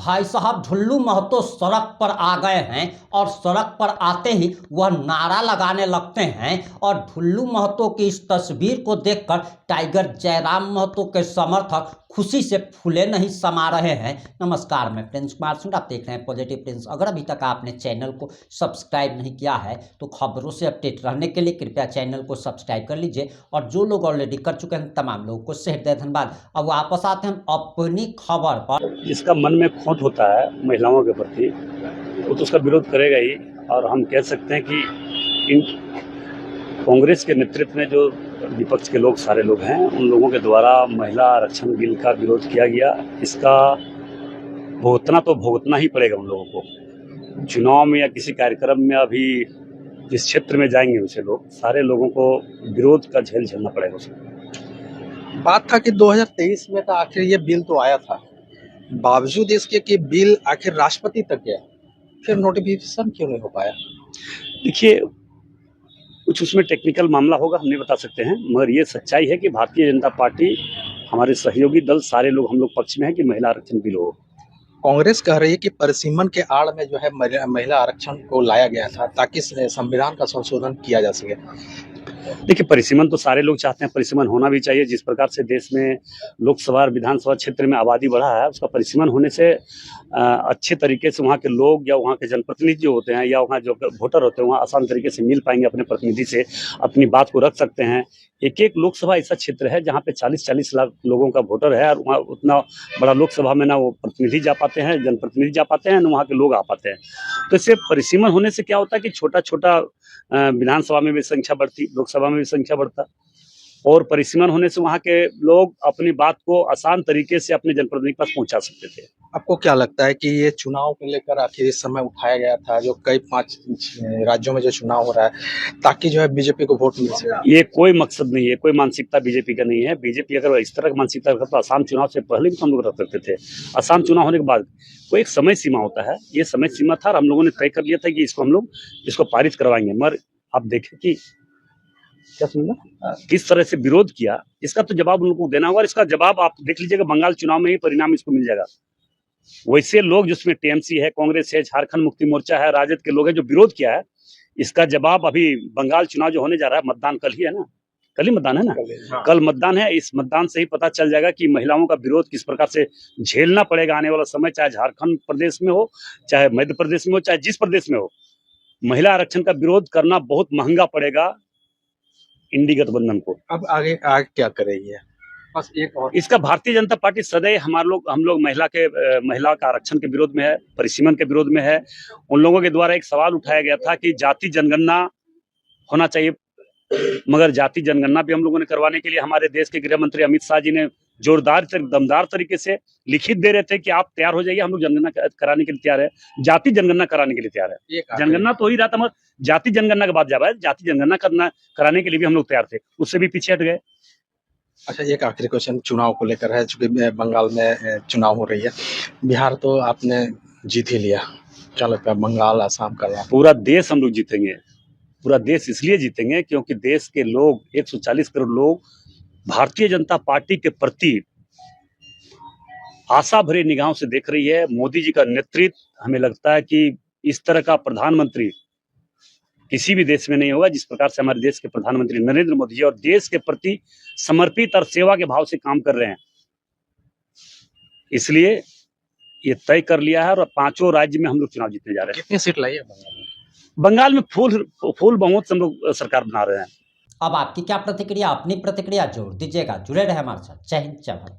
भाई साहब ढुल्लू महतो सड़क पर आ गए हैं और सड़क पर आते ही वह नारा लगाने लगते हैं और ढुल्लू महतो की इस तस्वीर को देखकर टाइगर जयराम महतो के समर्थक खुशी से फूले नहीं समा रहे हैं। नमस्कार, मैं प्रिंस कुमार सिंह, आप देख रहे हैं पॉजिटिव प्रिंस। अगर अभी तक आपने चैनल को सब्सक्राइब नहीं किया है तो खबरों से अपडेट रहने के लिए कृपया चैनल को सब्सक्राइब कर लीजिए और जो लोग ऑलरेडी कर चुके हैं तमाम लोगों को हृदय धन्यवाद। अब वापस आते हैं हम अपनी खबर पर। जिसका मन में खोट होता है महिलाओं के प्रति वो तो उसका विरोध करेगा ही। और हम कह सकते हैं कि इन कांग्रेस के नेतृत्व में जो विपक्ष के लोग सारे लोग हैं उन लोगों के द्वारा महिला आरक्षण बिल का विरोध किया गया। इसका भुगतना ही पड़ेगा उन लोगों को। चुनाव में या किसी कार्यक्रम में अभी जिस क्षेत्र में जाएंगे उसे लोग सारे लोगों को विरोध का झेल झेलना पड़ेगा। उसको बात था कि 2023 में तो आखिर ये बिल तो आया था, बावजूद इसके कि बिल आखिर राष्ट्रपति तक गया, फिर नोटिफिकेशन क्यों नहीं हो पाया? देखिए, कुछ उसमें टेक्निकल मामला होगा, हम नहीं बता सकते हैं, मगर ये सच्चाई है कि भारतीय जनता पार्टी, हमारे सहयोगी दल सारे लोग हम लोग पक्ष में है कि महिला आरक्षण बिल हो। कांग्रेस कह रही है कि परिसीमन के आड़ में जो है महिला आरक्षण को लाया गया था ताकि संविधान का संशोधन किया जा सके। देखिए, परिसीमन तो सारे लोग चाहते हैं, परिसीमन होना भी चाहिए। जिस प्रकार से देश में लोकसभा और विधानसभा क्षेत्र में आबादी बढ़ा है, उसका परिसीमन होने से अच्छे तरीके से वहाँ के लोग या वहाँ के जनप्रतिनिधि जो होते हैं या वहाँ जो वोटर होते हैं वहाँ आसान तरीके से मिल पाएंगे, अपने प्रतिनिधि से अपनी बात को रख सकते हैं। एक एक लोकसभा ऐसा क्षेत्र है जहाँ पे 40-40 लाख लोगों का वोटर है और वहाँ उतना बड़ा लोकसभा में ना वो प्रतिनिधि जा पाते हैं, जनप्रतिनिधि जा पाते हैं, ना वहाँ के लोग आ पाते हैं। तो इससे परिसीमन होने से क्या होता है कि छोटा छोटा विधानसभा में भी संख्या बढ़ती, लोकसभा में भी संख्या बढ़ता, और परिसीमन होने से वहाँ के लोग अपनी बात को आसान तरीके से अपने जनप्रतिनिधि के पास पहुँचा सकते थे। आपको क्या लगता है कि ये चुनाव को लेकर आखिर इस समय उठाया गया था, जो कई 5 राज्यों में जो चुनाव हो रहा है, ताकि जो है बीजेपी को वोट मिल सके? ये कोई मकसद नहीं है, कोई मानसिकता बीजेपी का नहीं है। बीजेपी अगर इस तरह की मानसिकता रखता तो आसाम चुनाव से पहले भी हम लोग रख सकते थे। आसाम चुनाव होने के बाद कोई एक समय सीमा होता है, ये समय सीमा था और हम लोगों ने तय कर लिया था कि इसको हम लोग इसको पारित करवाएंगे। मगर आप देखें कि क्या समझा किस तरह से विरोध किया, इसका तो जवाब उन लोगों को देना होगा। इसका जवाब आप देख लीजिएगा, बंगाल चुनाव में ही परिणाम इसको मिल जाएगा। वैसे लोग जिसमें टीएमसी है, कांग्रेस है, झारखंड मुक्ति मोर्चा है, राजद के लोग हैं जो विरोध किया है, इसका जवाब अभी बंगाल चुनाव जो होने जा रहा है, मतदान कल ही है ना, कल ही मतदान है ना, हाँ। कल मतदान है। इस मतदान से ही पता चल जाएगा कि महिलाओं का विरोध किस प्रकार से झेलना पड़ेगा आने वाला समय, चाहे झारखंड प्रदेश में हो, चाहे मध्य प्रदेश में हो, चाहे जिस प्रदेश में हो। महिला आरक्षण का विरोध करना बहुत महंगा पड़ेगा इंडी गठबंधन को। अब आगे क्या करेगी? बस एक और, इसका भारतीय जनता पार्टी सदैव हम लोग महिला का आरक्षण के विरोध में है, परिसीमन के विरोध में है। उन लोगों के द्वारा एक सवाल उठाया गया था कि जाति जनगणना होना चाहिए, मगर जाति जनगणना भी हम लोगों ने करवाने के लिए हमारे देश के गृह मंत्री अमित शाह जी ने जोरदार दमदार तरीके से लिखित दे रहे थे कि आप तैयार हो जाइए, हम लोग जनगणना कराने के लिए तैयार है, जाति जनगणना कराने के लिए तैयार है। जनगणना तो हो ही रहा था, मगर जाति जनगणना के बाद जा रहा है, जाति जनगणना कराने के लिए भी हम लोग तैयार थे, उससे भी पीछे हट गए। अच्छा, एक आखिरी क्वेश्चन चुनाव को लेकर है, चूंकि बंगाल में चुनाव हो रही है, बिहार तो आपने जीत ही लिया, क्या लगता है बंगाल, असम का? पूरा देश हम लोग जीतेंगे। पूरा देश इसलिए जीतेंगे क्योंकि देश के लोग 140 करोड़ लोग भारतीय जनता पार्टी के प्रति आशा भरी निगाहों से देख रही है। मोदी जी का नेतृत्व, हमें लगता है कि इस तरह का प्रधानमंत्री किसी भी देश में नहीं होगा जिस प्रकार से हमारे देश के प्रधानमंत्री नरेंद्र मोदी जी और देश के प्रति समर्पित और सेवा के भाव से काम कर रहे हैं। इसलिए ये तय कर लिया है और 5 राज्य में हम लोग चुनाव जीतने जा रहे हैं। कितनी सीट लाई है बंगाल में? फुल बहुमत से हम लोग सरकार बना रहे हैं। अब आपकी क्या प्रतिक्रिया, अपनी प्रतिक्रिया जोड़ दीजिएगा। जुड़े रहे हमारे साथ। जय हिंद, जय भारत।